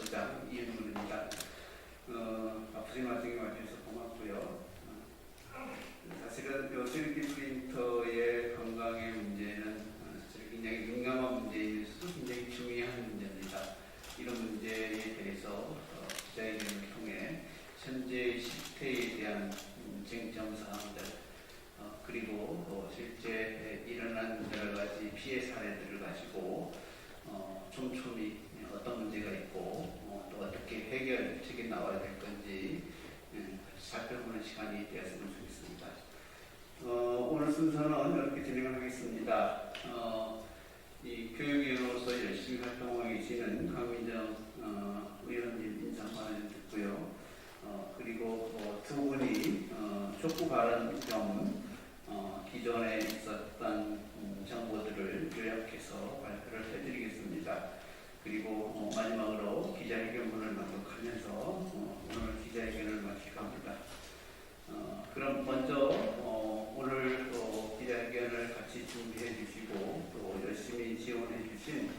부장 이은문입니다. 아프신 와중에 와주셔서 고맙고요. 사실은 요 3D 프린터의 건강의 문제는 사실 굉장히 민감한 문제일 수도 굉장히 중요한 문제입니다. 이런 문제에 대해서 기자회견을 통해 현재 실태에 대한 쟁점 사항들 그리고 실제 일어난 여러 가지 피해 사례들을 가지고 촘촘히 어떤 문제가 있고 또 어떻게 해결책이 나와야 될 건지 살펴보는 시간이 되었으면 좋겠습니다. 오늘 순서는 이렇게 진행을 하겠습니다. 이 교육위원으로서 열심히 활동하고 계시는 강민정 의원님 인사 발언을 듣고요. 그리고 두 분이 촉구 발언 겸 기존에 있었던 정보들을 요약해서 발표를 해드리겠습니다. 그리고 마지막으로 기자회견문을 낭독하면서 오늘 기자회견을 마칠까 합니다. 그럼 먼저 오늘 기자회견을 같이 준비해 주시고 또 열심히 지원해 주신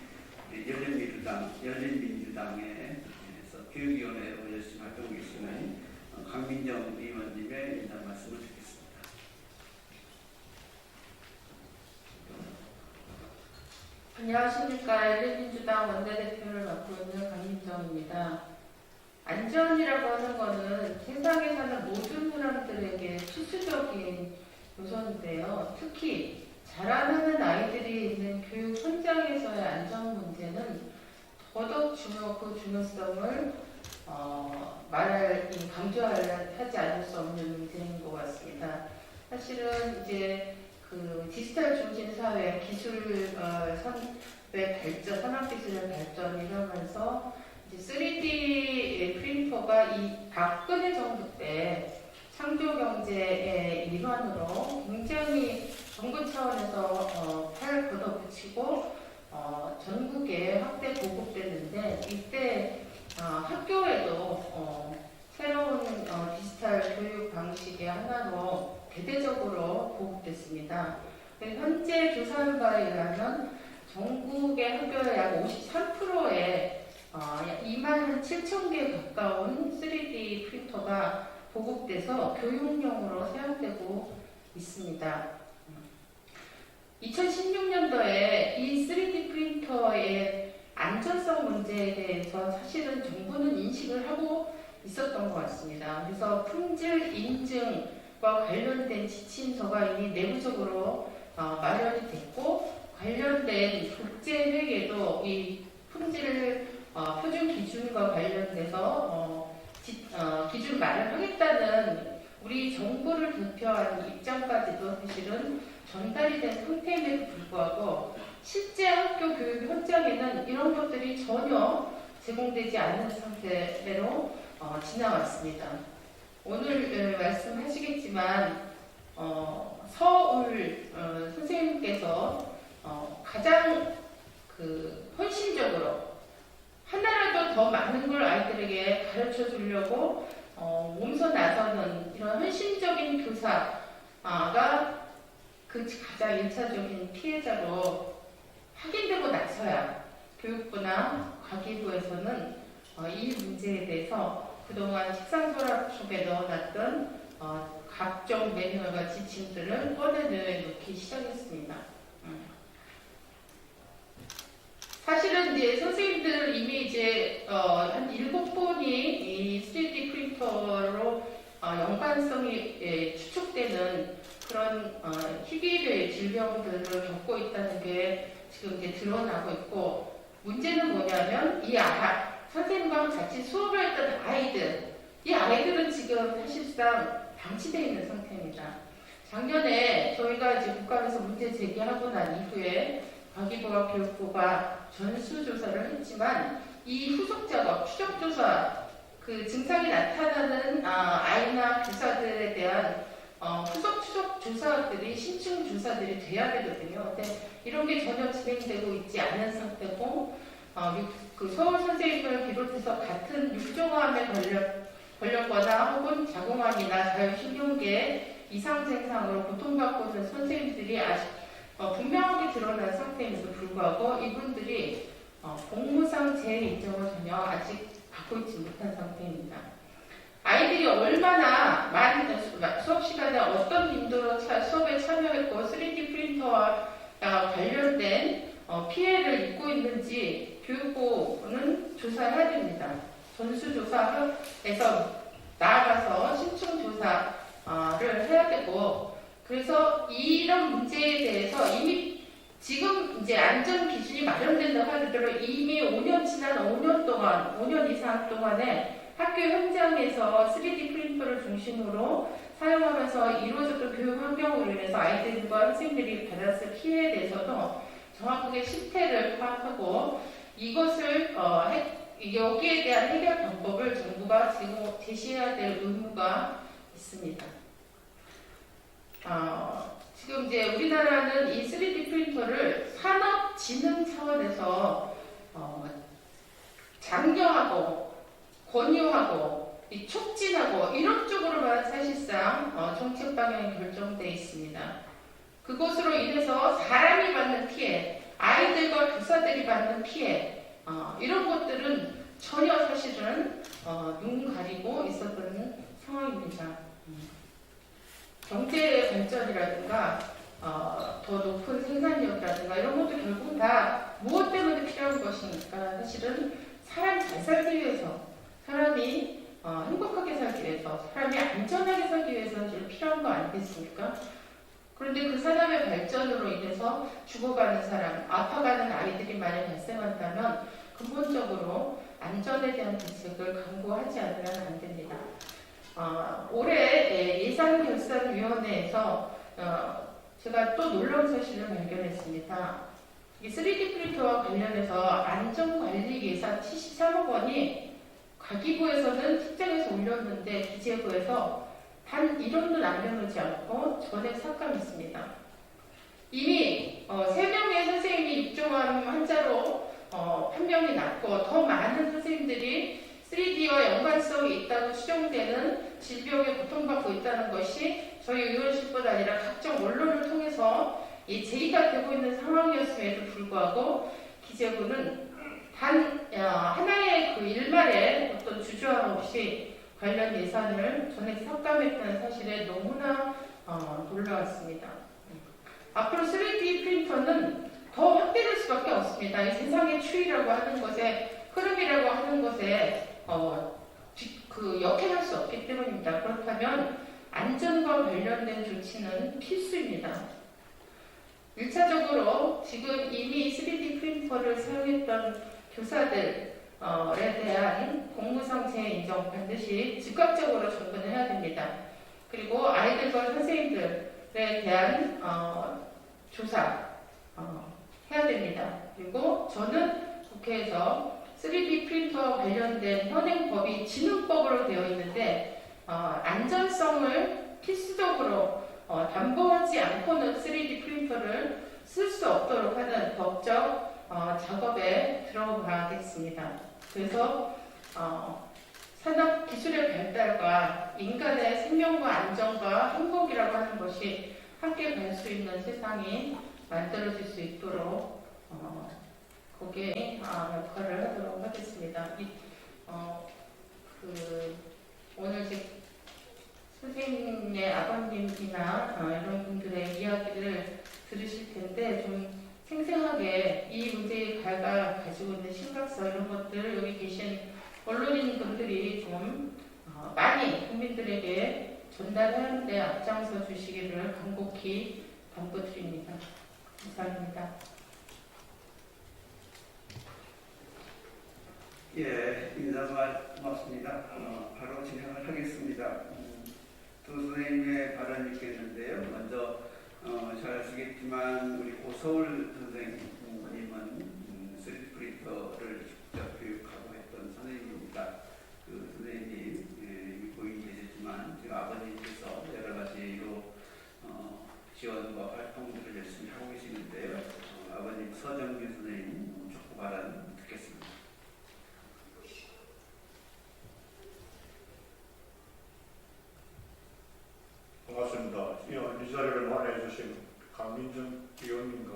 열린민주당에서 교육위원회로 열심히 활동하고 계시는 강민정 의원님의 인사 말씀을 드리겠습니다. 안녕하십니까. 열린민주당 원내대표를 맡고 있는 강민정입니다. 안전이라고 하는 것은 세상에 사는 모든 사람들에게 필수적인 요소인데요. 특히 자라나는 아이들이 있는 교육 현장에서의 안전 문제는 더더욱 그 중요성을 강조하지 않을 수 없는 문제인 것 같습니다. 사실은 이제 그 디지털 중심 사회, 기술 발전, 산업기술의 발전이 일어나면서 이제 3D 프린터가 이 박근혜 정부 때 창조경제의 일환으로 굉장히 정부 차원에서 팔 걷어붙이고 전국에 확대 보급됐는데 이때 학교에도 새로운 디지털 교육 방식의 하나로 대대적으로 보급됐습니다. 현재 조사한 바에 의하면 전국의 학교의 약 53%의 약 27,000개 가까운 3D 프린터가 보급돼서 교육용으로 사용되고 있습니다. 2016년도에 이 3D 프린터의 안전성 문제에 대해서 사실은 정부는 인식을 하고 있었던 것 같습니다. 그래서 품질 인증과 관련된 지침서가 이미 내부적으로 마련이 됐고 관련된 국제회의에도 이 품질 표준 기준과 관련돼서 기준 마련하겠다는 우리 정부를 대표하는 입장까지도 사실은 전달이 된 상태임에도 불구하고 실제 학교 교육 현장에는 이런 것들이 전혀 제공되지 않는 상태로 지나왔습니다. 오늘 말씀하시겠지만 서울 선생님께서 가장 헌신적으로 하나라도 더 많은 걸 아이들에게 가르쳐 주려고 몸소 나서는 이런 헌신적인 교사가 그 가장 1차적인 피해자로 확인되고 나서야 교육부나 과기부에서는 이 문제에 대해서 그동안 책상서랍 속에 넣어놨던 각종 매뉴얼과 지침들을 꺼내놓기 시작했습니다. 사실은 이제 선생님들 이미 이제 한 7분이 이 3D 프린터로 연관성이 추측되는 그런 희귀의 질병들을 겪고 있다는 게 지금 이제 드러나고 있고 문제는 뭐냐면 이 선생님과 같이 수업을 했던 이 아이들은 지금 사실상 방치되어 있는 상태입니다. 작년에 저희가 이제 국감에서 문제 제기하고 난 이후에 과기부와 교육부가 전수조사를 했지만 이 후속 작업, 추적조사, 그 증상이 나타나는 아이나 교사들에 대한 후속 추적 조사들이 신층 조사들이 돼야 되거든요. 근데 이런 게 전혀 진행되고 있지 않은 상태고 그 서울 선생님을 비롯해서 같은 육종암에 걸렸거나 혹은 자궁암이나 자율신경계 이상 증상으로 고통받고 있는 선생님들이 아직 분명하게 드러난 상태임에도 불구하고 이분들이 공무상 재인정을 전혀 아직 갖고 있지 못한 상태입니다. 아이들이 얼마나 많은 수업 시간에 어떤 빈도로 수업에 참여했고 3D 프린터와 관련된 피해를 입고 있는지 교육부는 조사해야 됩니다. 전수조사에서 나아가서 심층조사를 해야 되고, 그래서 이런 문제에 대해서 이미 지금 이제 안전 기준이 마련된다고 하더라도 이미 5년 지난 5년 동안, 5년 이상 동안에 학교 현장에서 3D 프린터를 중심으로 사용하면서 이루어졌던 교육 환경으로 인해서 아이들과 선생님들이 받았을 피해에 대해서도 정확하게 실태를 파악하고 이것을 여기에 대한 해결 방법을 정부가 지금 제시해야 될 의무가 있습니다. 지금 이제 우리나라는 이 3D 프린터를 산업진흥 차원에서 장려하고 권유하고 촉진하고 이런 쪽으로만 사실상 정책 방향이 결정되어 있습니다. 그것으로 인해서 사람이 받는 피해, 아이들과 교사들이 받는 피해, 이런 것들은 전혀 사실은 눈 가리고 있었던 상황입니다. 경제 발전이라든가 더 높은 생산력이라든가 이런 것도 결국 다 무엇 때문에 필요한 것이니까 사실은 사람 잘 살기 위해서, 사람이 행복하게 살기 위해서, 사람이 안전하게 살기 위해서 필요한 거 아니겠습니까? 그런데 그 산업의 발전으로 인해서 죽어가는 사람, 아파가는 아이들이 만약 발생한다면 근본적으로 안전에 대한 대책을 강구하지 않으면 안 됩니다. 올해 예산결산위원회에서 제가 또 놀라운 사실을 발견했습니다. 이 3D 프린터와 관련해서 안전관리 예산 73억 원이 과기부에서는 특정해서 올렸는데 기재부에서 단 1원도 남겨놓지 않고 전액 삭감했습니다. 이미 3명의 선생님이 입종암 환자로 판명이 났고 더 많은 선생님들이 3D와 연관성이 있다고 추정되는 질병에 고통받고 있다는 것이 저희 의원실뿐 아니라 각종 언론을 통해서 제기가 되고 있는 상황이었음에도 불구하고 기재부는 단 하나의 그 일말의 어떤 주저함 없이 관련 예산을 전액 삭감했다는 사실에 너무나 놀라웠습니다. 앞으로 3D 프린터는 더 확대될 수밖에 없습니다. 이 세상의 추이라고 하는 것에, 흐름이라고 하는 것에 역행할 수 없기 때문입니다. 그렇다면 안전과 관련된 조치는 필수입니다. 1차적으로 지금 이미 3D 프린터를 사용했던 교사들에 대한 공무상체 인정 반드시 즉각적으로 접근을 해야 됩니다. 그리고 아이들과 선생님들에 대한 조사 해야 됩니다. 그리고 저는 국회에서 3D 프린터와 관련된 현행법이 진흥법으로 되어 있는데 안전성을 필수적으로 담보하지 않고는 3D 프린터를 쓸 수 없도록 하는 법적 작업에 들어가겠습니다. 그래서 산업 기술의 발달과 인간의 생명과 안전과 행복이라고 하는 것이 함께 갈 수 있는 세상이 만들어질 수 있도록 거기에 역할을 하도록 하겠습니다. 오늘 선생님의 아버님이나 이런 분들의 이야기를 들으실 텐데 좀 생생하게 이 문제가 가지고 있는 심각성 이런 것들을 여기 계신 언론인 분들이 좀 많이 국민들에게 전달하는 데 앞장서 주시기를 간곡히 당부드립니다. 감사합니다. 예, 인사말 고맙습니다. 바로 진행을 하겠습니다. 두 선생님의 발언이 있겠는데요. 먼저 잘 아시겠지만 우리 고서울 선생님은 3D 프린터를 직접 교육하고 했던 선생님입니다. 그 선생님이 고인이 되셨지만 지금 아버님께서 여러 가지로 지원과 활동들을 열심히 하고 계시는데요. 아버님 서정규 선생님 촉구 발언 듣겠습니다. 반갑습니다. 이 자리를 마련해 주신 강민정 의원님과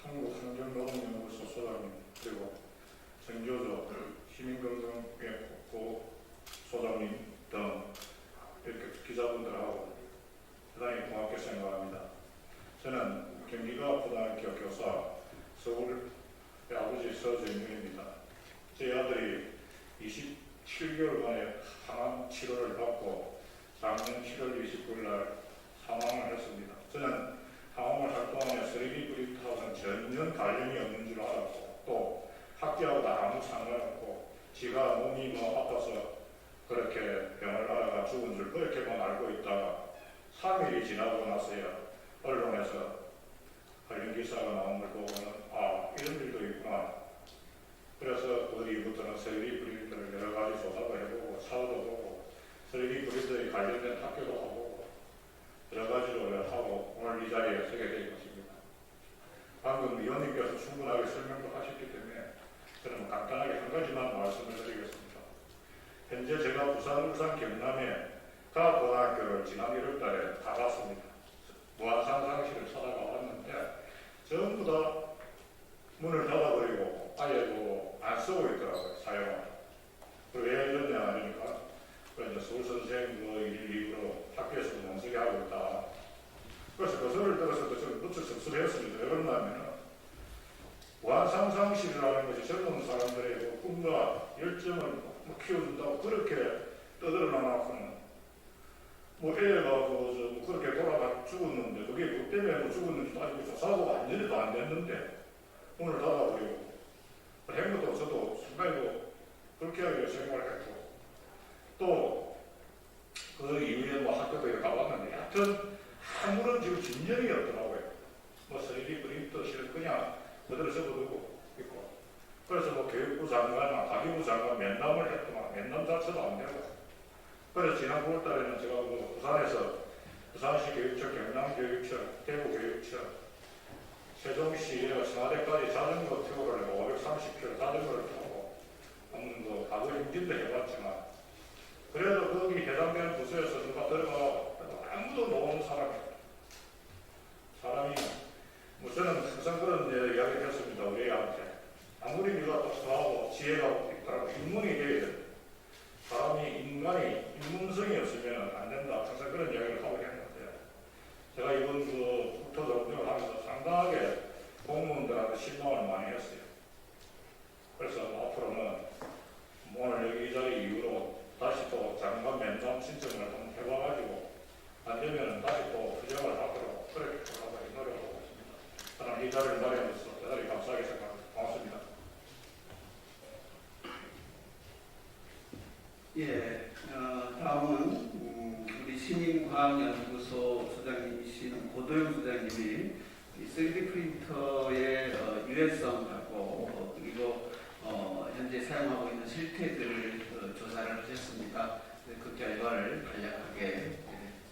한국환경노동연구소 소장님 그리고 정교조 시민금융회 소장님 등 이렇게 기자분들하고 대단히 고맙게 생각합니다. 저는 경기가 고등학교 교사 서울의 아버지 서정윤입니다. 제 아들이 27개월간의 항암 치료를 받고 작년 7월 29일 날 사망을 했습니다. 저는 항암을 할 동안에 3D 프린터하고는 전혀 관련이 없는 줄 알았고 또 학교하고도 아무 상관없고 지가 몸이 아파서 그렇게 병을 앓아가 죽은 줄 그렇게만 알고 있다가 3일이 지나고 나서야 언론에서 관련 기사가 나온 걸 보고는 이런 일도 있구나. 그래서 그 이후부터는 3D 프린터를 여러 가지 조사도 해보고 사고도 보고 3D 프린터에 관련된 학교도 가보고 여러 가지로 하고 오늘 이 자리에 서게 된 것입니다. 방금 위원님께서 충분하게 설명도 하셨기 때문에 저는 간단하게 한 가지만 말씀을 드리겠습니다. 현재 제가 부산, 울산, 경남에 과학고등학교를 지난 1월 달에 가봤습니다. 무한상상실을 찾아가 왔는데 전부 다 문을 닫아버리고 아예 안 쓰고 있더라고요, 사용을. 왜 이러냐 하니까 이제 서울 선생 이후로 학교에서도 못 쓰게 하고 있다. 그래서 그 소리를 들어서도 좀 무척 섭섭했습니다. 왜 그러냐면 무한상상실이라는 것이 젊은 사람들의 꿈과 열정을 키워준다고 그렇게 떠들어놔놓고는 애가 그렇게 돌아가 죽었는데 그게 뭐 때문에 죽었는지도 아니고 조사가 완전히도 안 됐는데 문을 닫아버리고 한 것도 저도 순간에도 그렇게 하기로 생각을 했고 또 그 이후에 학교도 가봤는데 하여튼 아무런 지금 진전이 없더라고요. 3D 프린터실은 그냥 그대로 접어두고 있고 그래서 교육부 장관이나 가기부 장관 면담을 했더만 면담 자체도 안 되고 그래서 지난 9월 달에는 제가 부산에서 부산시 교육청, 경남교육청, 대구교육청, 세종시에 청와대까지 자전거 투어를 530km 자전거를 타고 한번 가도 힘든데 해봤지만 그래도 거기 해당되는 부서에서 누가 들어가고 아무도 모르는 사람이 저는 항상 그런 이야기를 했습니다. 우리 애한테 아무리 네가 똑똑하고 지혜가 있더라도 인문이 돼야 돼. 사람이 인간이 인문성이 없으면 안 된다. 항상 그런 이야기를 하고 했는데 제가 이번 국토 정책을 하면서 상당하게 공무원들한테 실망을 많이 했어요. 그래서 앞으로는 오늘 여기 이 자리 이후로 다시 또 장관 면담 신청을 한번 해봐가지고 안 되면 다시 또 부정을 하도록 그렇게 노력하고 있습니다. 저는 이 자리를 마련해서 대단히 감사하게 생각합니다. 고맙습니다. 예, 다음은 우리 시민과학연구소 소장님이신 고도영 소장님이 이 3D 프린터의 유해성하고 그리고 현재 사용하고 있는 실태들을 조사를 하셨습니다. 그 결과를 간략하게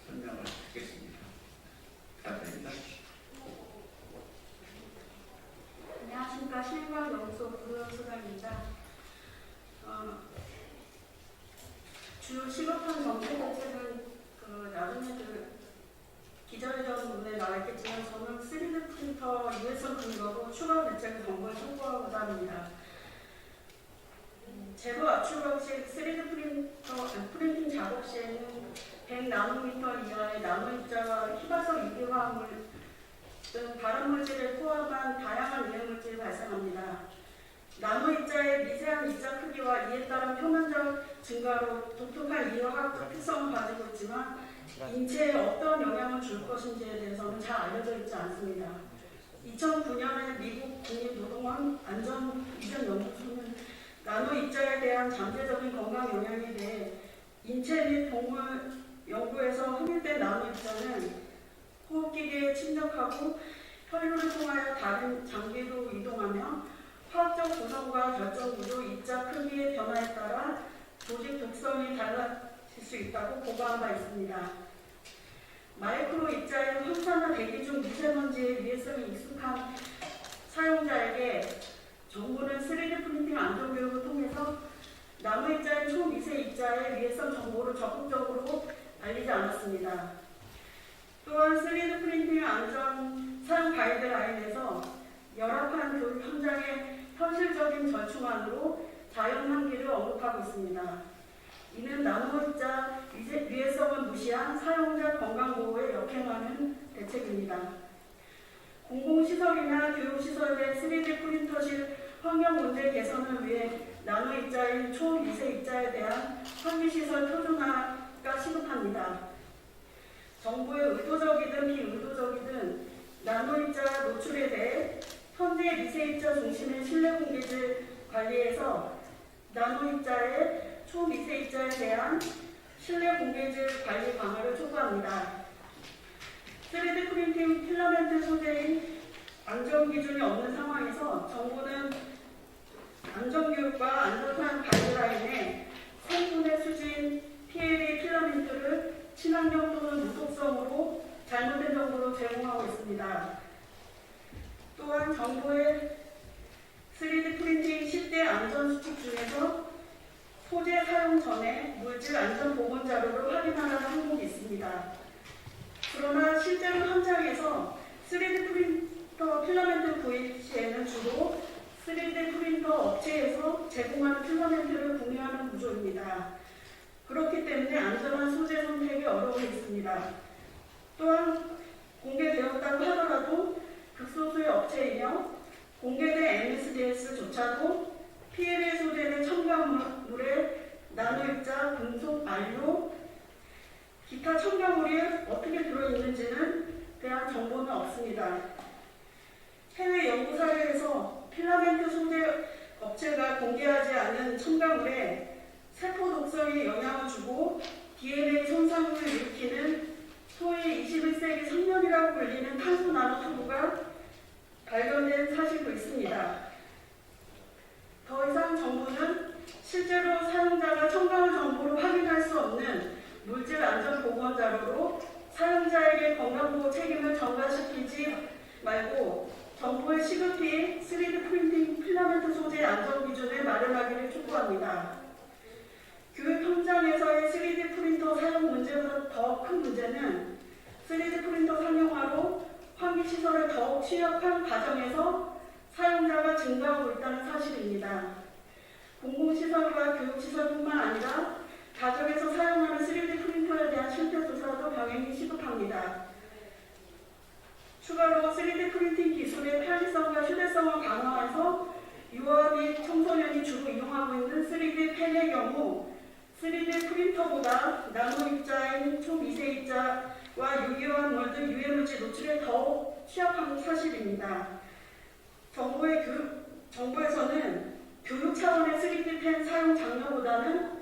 설명을 드리겠습니다. 부탁드립니다. 안녕하십니까. 시민과학연구소 고도영 소장입니다. 주 실업한 정책 대책은 나중에 기자회견에 나왔겠지만 저는 3D 프린터 유해성 근거로 추가 대책 정보를 청구하고자 합니다. 제로 압축식 3D 프린팅 작업 시에는 100나노미터 이하의 나노입자와 휘발성 유기화합물 등 발암물질을 포함한 다양한 유해물질이 발생합니다. 나노입자의 미세한 입자 크기와 이에 따른 표면적 증가로 독특한 이화학 특성을 가지고 있지만 인체에 어떤 영향을 줄 것인지에 대해서는 잘 알려져 있지 않습니다. 2009년에 미국 국립노동원 안전위전연구소는 나노입자에 대한 잠재적인 건강 영향에 대해 인체 및 동물 연구에서 확인된 나노입자는 호흡기계에 침략하고 혈류를 통하여 다른 장기로 이동하며 화학적 구성과 결정구조, 입자 크기의 변화에 따라 조직 독성이 달라질 수 있다고 보고한 바 있습니다. 마이크로 입자인 황산화 대기 중 미세먼지의 위해성이 익숙한 사용자에게 정부는 3D 프린팅 안전교육을 통해서 나노입자인 초미세 입자의 위해성 정보를 적극적으로 알리지 않았습니다. 또한 3D 프린팅 안전 사용 가이드라인에서 열악한 교육 현장의 현실적인 절충안으로 자연 환기를 언급하고 있습니다. 이는 나노입자 위해성을 무시한 사용자 건강보호에 역행하는 대책입니다. 공공시설이나 교육시설의 3D 프린터실 환경 문제 개선을 위해 나노입자인 초미세 입자에 대한 환기시설 표준화가 시급합니다. 정부의 의도적이든 비의도적이든 나노입자 노출에 대해 현재 미세입자 중심의 실내 공기질 관리에서 나노입자의 초미세입자에 대한 실내 공기질 관리 강화를 촉구합니다. 3D 프린팅 필라멘트 소재인 안전 기준이 없는 상황에서 정부는 안전교육과 안전한 가이드라인에 생분해 수진 PLA 필라멘트를 친환경 또는 무독성으로 잘못된 정보로 제공하고 있습니다. 또한 정부의 3D 프린팅 10대 안전 수칙 중에서 소재 사용 전에 물질 안전 보건 자료를 확인하라는 항목이 있습니다. 그러나 실제로 현장에서 3D 프린터 필라멘트 구입 시에는 주로 3D 프린터 업체에서 제공하는 필라멘트를 구매하는 구조입니다. 그렇기 때문에 안전한 소재 선택이 어려움이 있습니다. 또한 공개되었다고 하더라도 극소수의 업체이며 공개된 MSDS조차도 PLA 소재는 첨가물에 나노입자, 금속, 안료, 기타 첨가물이 어떻게 들어있는지는 대한 정보는 없습니다. 해외 연구 사례에서 필라멘트 소재 업체가 공개하지 않은 첨가물에 세포 독성에 영향을 주고 DNA 손상을 일으키는 소위 21세기 선멸이라고 불리는 탄소 나노투브가 발견된 사실도 있습니다. 더 이상 정부는 실제로 사용자가 첨가물 정보를 확인할 수 없는 물질 안전 보건 자료로 사용자에게 건강보호 책임을 전가시키지 말고 정부의 시급히 3D 프린팅 필라멘트 소재 안전 기준을 마련하기를 촉구합니다. 교육 현장에서의 3D 프린터 사용 문제보다 더 큰 문제는 3D 프린터 상용화로 환기시설을 더욱 취약한 가정에서 사용자가 증가하고 있다는 사실입니다. 공공시설과 교육시설뿐만 아니라 가정에서 사용하는 3D 프린터에 대한 실태조사도 병행이 시급합니다. 추가로 3D 프린팅 기술의 편리성과 휴대성을 강화해서 유아 및 청소년이 주로 이용하고 있는 3D 펜의 경우 3D 프린터보다 나노입자인 초미세입자와 유기화 물 등 유해물질 노출에 더욱 취약한 사실입니다. 정부에서는 교육 차원의 3D 펜 사용 장려보다는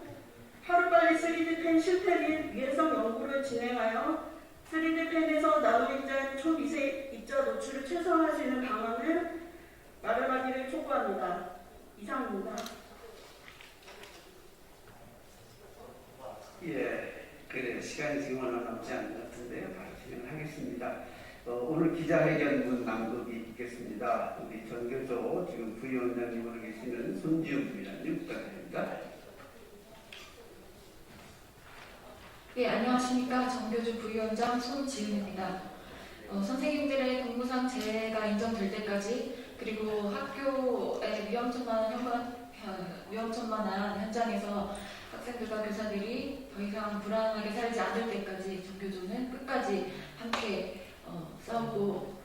하루빨리 3D 펜 실태 및 위해성 연구를 진행하여 3D 펜에서 나노입자인 초미세입자 노출을 최소화할 수 있는 방안을 마련하기를 촉구합니다. 이상입니다. 예, 그래 시간이 지금 얼마 남지 않은 것 같은데요. 바로 진행하겠습니다. 오늘 기자회견문 낭독이 있겠습니다. 우리 전교조 지금 부위원장님으로 계시는 손지훈 부위원장님 부탁드립니다. 네, 안녕하십니까. 정교조 부위원장 손지은입니다. 선생님들의 공무상 재해가 인정될 때까지 그리고 학교의 위험천만한 현장에서 학생들과 교사들이 더 이상 불안하게 살지 않을 때까지 정교조는 끝까지 함께 싸우고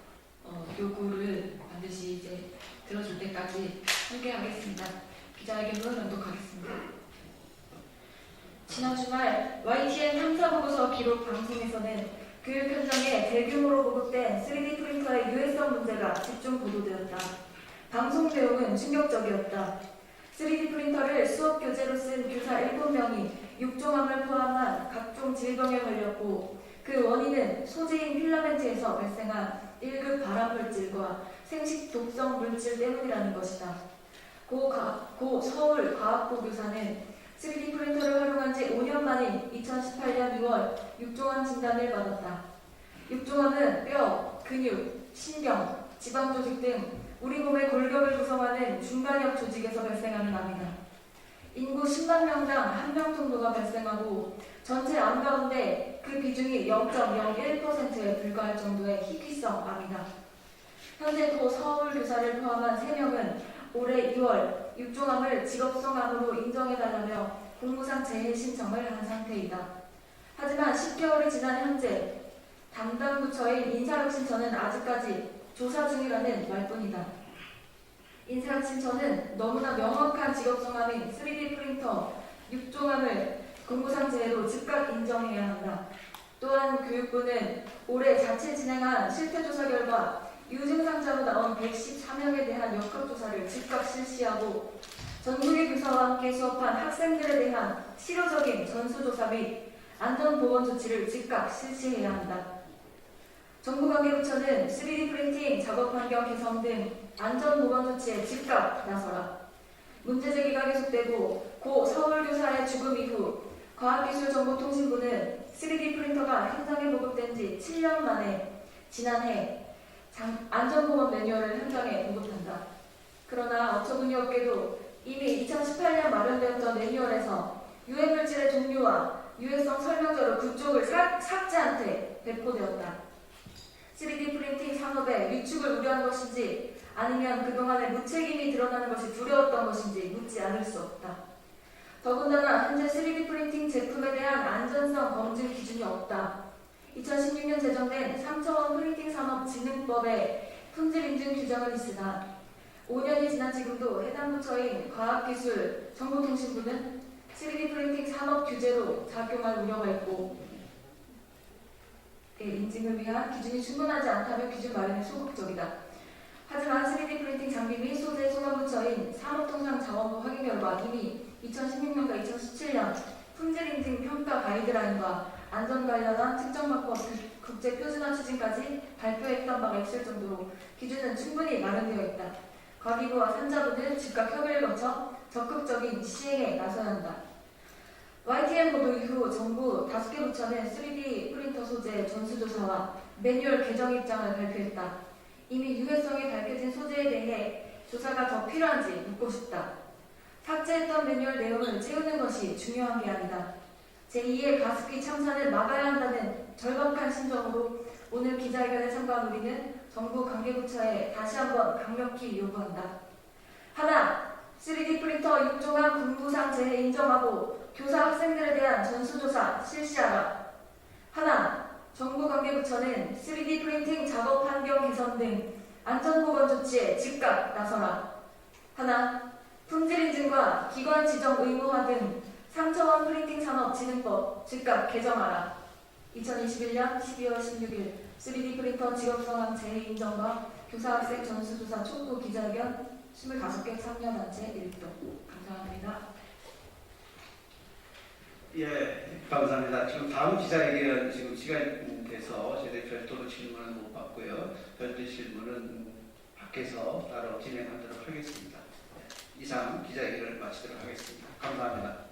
요구를 반드시 이제 들어줄 때까지 함께 하겠습니다. 기자회견문 낭독하겠습니다. 지난 주말 YTN 탐사보고서 기록 방송에서는 교육 현장에 대규모로 보급된 3D 프린터의 유해성 문제가 집중 보도되었다. 방송 내용은 충격적이었다. 3D 프린터를 수업 교재로 쓴 교사 7명이 육종암을 포함한 각종 질병에 걸렸고 그 원인은 소재인 필라멘트에서 발생한 1급 발암물질과 생식 독성 물질 때문이라는 것이다. 고 서울과학고 교사는 3D 프린터를 활용한 지 5년 만인 2018년 6월 육종암 진단을 받았다. 육종암은 뼈, 근육, 신경, 지방조직 등 우리 몸의 골격을 구성하는 중간엽 조직에서 발생하는 암이다. 인구 10만 명당 1명 정도가 발생하고 전체 암 가운데 그 비중이 0.01%에 불과할 정도의 희귀성 암이다. 현재 고 서울 교사를 포함한 3명은 올해 2월 육종암을 직업성암으로 인정해달라며 공무상 재해 신청을 한 상태이다. 하지만 10개월이 지난 현재 담당 부처인 인사혁신처는 아직까지 조사 중이라는 말뿐이다. 인사혁신처는 너무나 명확한 직업성암인 3D 프린터 육종암을 공무상 재해로 즉각 인정해야 한다. 또한 교육부는 올해 자체 진행한 실태조사 결과 유증상자로 나온 114명에 대한 역학조사를 즉각 실시하고 전국의 교사와 함께 수업한 학생들에 대한 실효적인 전수조사 및 안전보건 조치를 즉각 실시해야 한다. 정부관계부처는 3D 프린팅 작업 환경 개선 등 안전보건 조치에 즉각 나서라. 문제 제기가 계속되고 고 서울교사의 죽음 이후 과학기술정보통신부는 3D 프린터가 현장에 보급된 지 7년 만에 지난해 안전보건 매뉴얼을 현장에 보급한다. 그러나 어처구니 없게도 이미 2018년 마련되었던 매뉴얼에서 유해물질의 종류와 유해성 설명서를 9쪽을 삭제한 채 배포되었다. 3D 프린팅 산업의 위축을 우려한 것인지 아니면 그동안의 무책임이 드러나는 것이 두려웠던 것인지 묻지 않을 수 없다. 더군다나 현재 3D 프린팅 제품에 대한 안전성 검증 기준이 없다. 2016년 제정된 3차원 프린팅 산업 진흥법에 품질 인증 규정은 있으나 5년이 지난 지금도 해당 부처인 과학기술 정보통신부는 3D 프린팅 산업 규제로 작용할 우려가 있고 인증을 위한 기준이 충분하지 않다면 기준 마련에 소극적이다. 하지만 3D 프린팅 장비 및 소재 소관부처인 산업통상자원부 확인 결과 이미 2016년과 2017년 품질인증 평가 가이드라인과 안전 관련한 특정망법 국제 표준화 추진까지 발표했던 바가 있을 정도로 기준은 충분히 마련되어 있다. 과기부와 산자부는 즉각 협의를 거쳐 적극적인 시행에 나서야 한다. YTN 보도 이후 정부 5개 부처는 3D 프린터 소재 전수조사와 매뉴얼 개정 입장을 발표했다. 이미 유해성이 밝혀진 소재에 대해 조사가 더 필요한지 묻고 싶다. 삭제했던 매뉴얼 내용을 채우는 것이 중요한 게 아니다. 제2의 가습기 참사를 막아야 한다는 절박한 심정으로 오늘 기자회견에 참가한 우리는 정부 관계부처에 다시 한번 강력히 요구한다. 하나, 3D 프린터 6종암 군부상 재해 인정하고 교사 학생들에 대한 전수조사 실시하라. 하나, 정부 관계부처는 3D 프린팅 작업 환경 개선 등 안전보건 조치에 즉각 나서라. 하나, 품질인증과 기관 지정 의무화 등 3차원 프린팅 산업 진흥법 즉각 개정하라. 2021년 12월 16일 3D 프린터 직업성함 재해 인정과 교사 학생 전수조사 촉구 기자회견 25개 참여단체 1동. 감사합니다. 예, 감사합니다. 지금 다음 기자회견 지금 시간이 돼서 저희들 별도로 질문은 못 받고요. 별도 질문은 밖에서 따로 진행하도록 하겠습니다. 이상 기자회견을 마치도록 하겠습니다. 감사합니다.